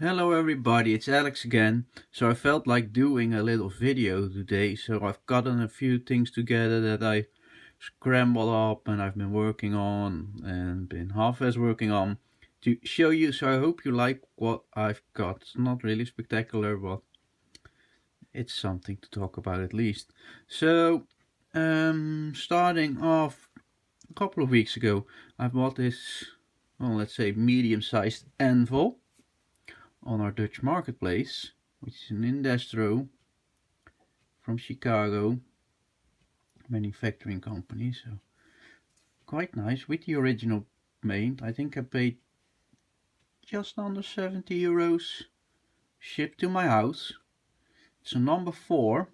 Hello everybody, it's Alex again. So I felt like doing a little video today, so I've gotten a few things together that I scrambled up and I've been working on and been half-as working on to show you. So I hope you like what I've got. It's not really spectacular, but it's something to talk about at least. So starting off a couple of weeks ago, I bought this, well, let's say medium-sized anvil on our Dutch marketplace, which is an Industro from Chicago manufacturing company. So quite nice with the original paint. I think I paid just under 70 euros shipped to my house. It's a number 4,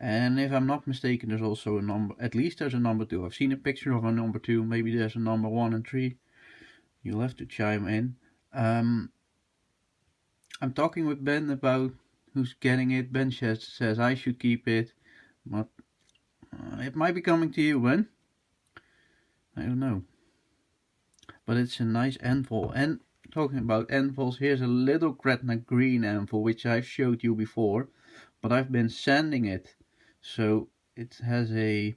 and if I'm not mistaken, there's also a number, at least there's a number 2. I've seen a picture of a number 2, maybe there's a number 1 and 3. You'll have to chime in. I'm talking with Ben about who's getting it. Ben says I should keep it, but it might be coming to you, Ben. I don't know. But it's a nice anvil. And talking about anvils, here's a little Gretna green anvil, which I've showed you before, but I've been sanding it. So it has a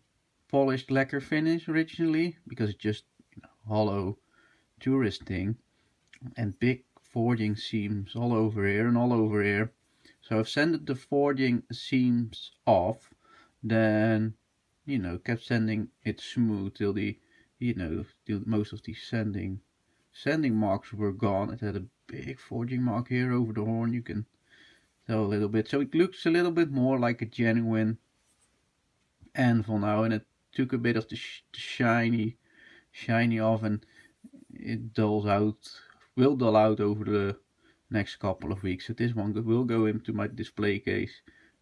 polished lacquer finish originally, because it's just hollow tourist thing, and big forging seams all over here and all over here. So I've sanded the forging seams off, then kept sanding it smooth till the till most of the sanding marks were gone. It had a big forging mark here over the horn, you can tell a little bit. So it looks a little bit more like a genuine anvil now, and it took a bit of the shiny off, and it will dull out over the next couple of weeks. So this one will go into my display case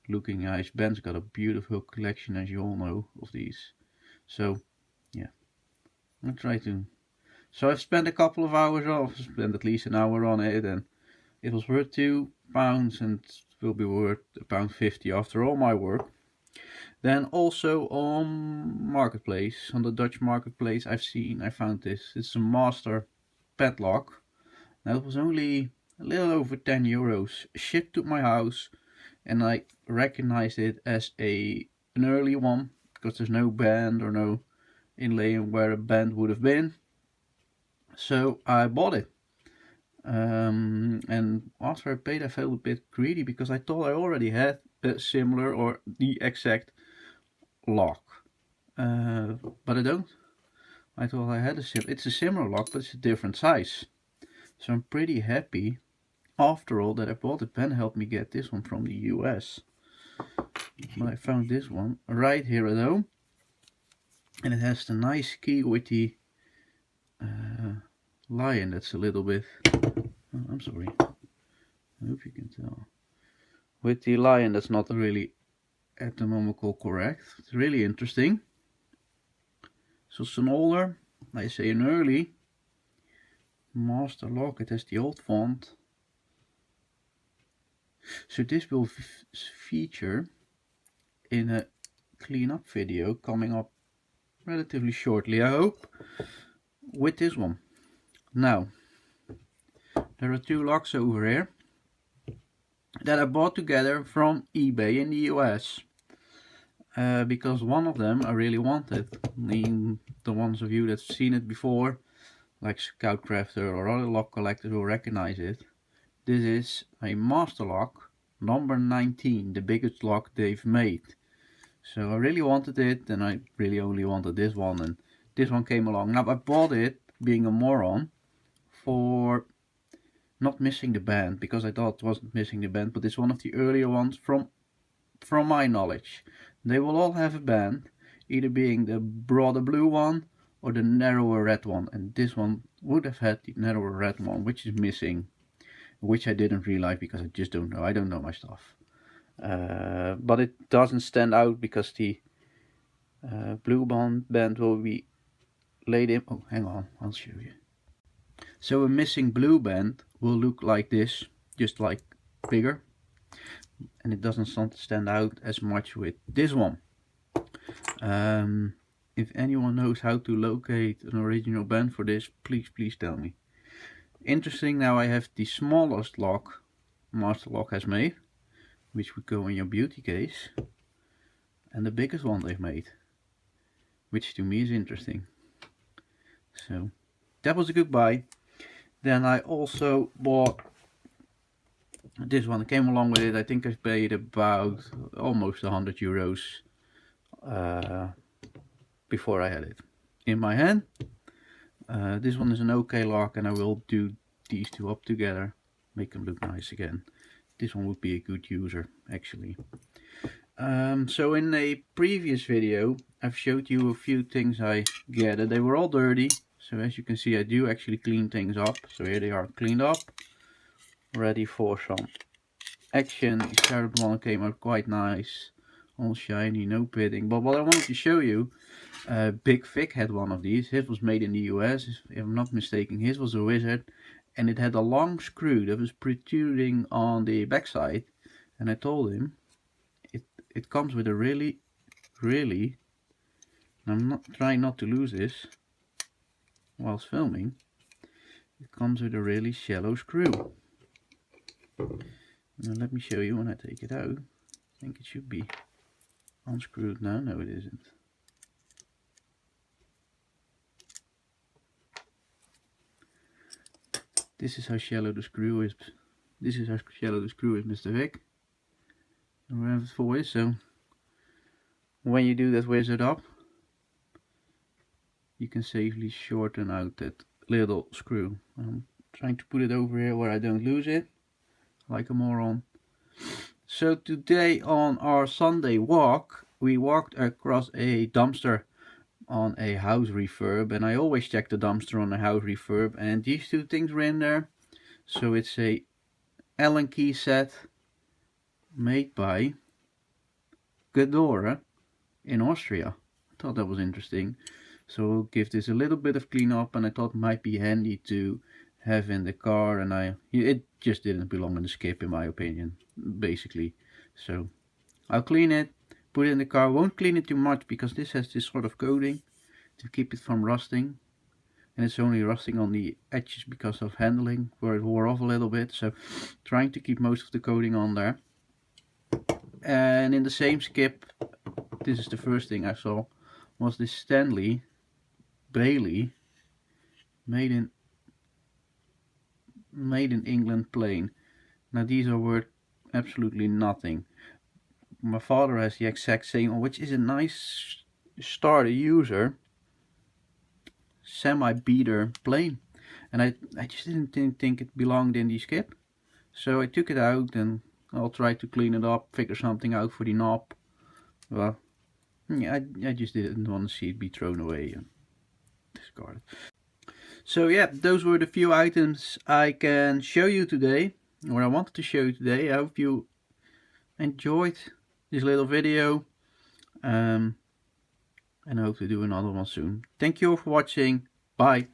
looking nice. Ben's got a beautiful collection, as you all know, of these. So yeah, I'll try to. So I've spent a couple of hours off, spent at least an hour on it, and it was worth £2 and will be worth £1.50 after all my work. Then also on Marketplace, on the Dutch Marketplace, I found this. It's a master padlock. Now it was only a little over 10 euros shipped to my house, and I recognized it as an early one because there's no band or no inlaying where a band would have been. So I bought it. And after I paid, I felt a bit greedy because I thought I already had a similar or the exact lock, but I don't. I thought I had it's a similar lock, but it's a different size. So I'm pretty happy after all that I bought it. Ben helped me get this one from the US, but I found this one right here at home, and it has the nice key with the lion that's a little bit, oh, I'm sorry, I hope you can tell, with the lion that's not really etymological correct. It's really interesting. So it's an older, I say an early master lock. It has the old font. So this will feature in a cleanup video coming up relatively shortly, I hope, with this one. Now, there are 2 locks over here that I bought together from eBay in the US. Because one of them I really wanted. The ones of you that's seen it before, like Scoutcrafter or other lock collectors, will recognize it. This is a master lock, number 19, the biggest lock they've made. So I really wanted it, and I really only wanted this one, and this one came along. Now I bought it, being a moron, for not missing the band, because I thought it wasn't missing the band, but it's one of the earlier ones from my knowledge. They will all have a band, either being the broader blue one or the narrower red one, and this one would have had the narrower red one, which is missing, which I didn't realize because I just don't know. I don't know my stuff. But it doesn't stand out because the blue band will be laid in. Oh, hang on, I'll show you. So a missing blue band will look like this, just like bigger, and it doesn't stand out as much with this one. If anyone knows how to locate an original band for this, please tell me. Interesting, now I have the smallest lock Master Lock has made, which would go in your beauty case, and the biggest one they've made, which to me is interesting. So that was a good buy. Then I also bought this one. It came along with it. I think I paid about almost 100 euros before I had it in my hand. This one is an OK lock, and I will do these two up together, make them look nice again. This one would be a good user actually. So in a previous video I've showed you a few things I gathered. They were all dirty, so as you can see I do actually clean things up. So here they are cleaned up, ready for some action. The Scarab one came out quite nice, all shiny, no pitting. But what I wanted to show you, Big Vic had one of these. His was made in the US, if I'm not mistaken. His was a Wizard, and it had a long screw that was protruding on the backside, and I told him it comes with a really, and I'm not trying not to lose this whilst filming, it comes with a really shallow screw. Now let me show you when I take it out. I think it should be unscrewed now. No, it isn't. This is how shallow the screw is. This is how shallow the screw is, Mr. Vic. And we have it for you. So when you do that Wizard up, you can safely shorten out that little screw. I'm trying to put it over here where I don't lose it, like a moron. So today on our Sunday walk, we walked across a dumpster on a house refurb, and I always check the dumpster on a house refurb, and these two things were in there. So it's a Allen key set made by Gedore in Austria. I thought that was interesting. So we'll give this a little bit of clean up, and I thought it might be handy to have in the car, and it just didn't belong in the skip in my opinion, basically. So I'll clean it, put it in the car. Won't clean it too much because this has this sort of coating to keep it from rusting, and it's only rusting on the edges because of handling where it wore off a little bit. So trying to keep most of the coating on there. And in the same skip, this is the first thing I saw, was this Stanley Bailey made in England plane. Now these are worth absolutely nothing. My father has the exact same, which is a nice starter user semi-beater plane, and I just didn't think it belonged in the skip. So I took it out and I'll try to clean it up, figure something out for the knob. Well, yeah, I just didn't want to see it be thrown away and discarded. So yeah, those were the few items I can show you today, or I wanted to show you today. I hope you enjoyed this little video, and I hope to do another one soon. Thank you all for watching. Bye.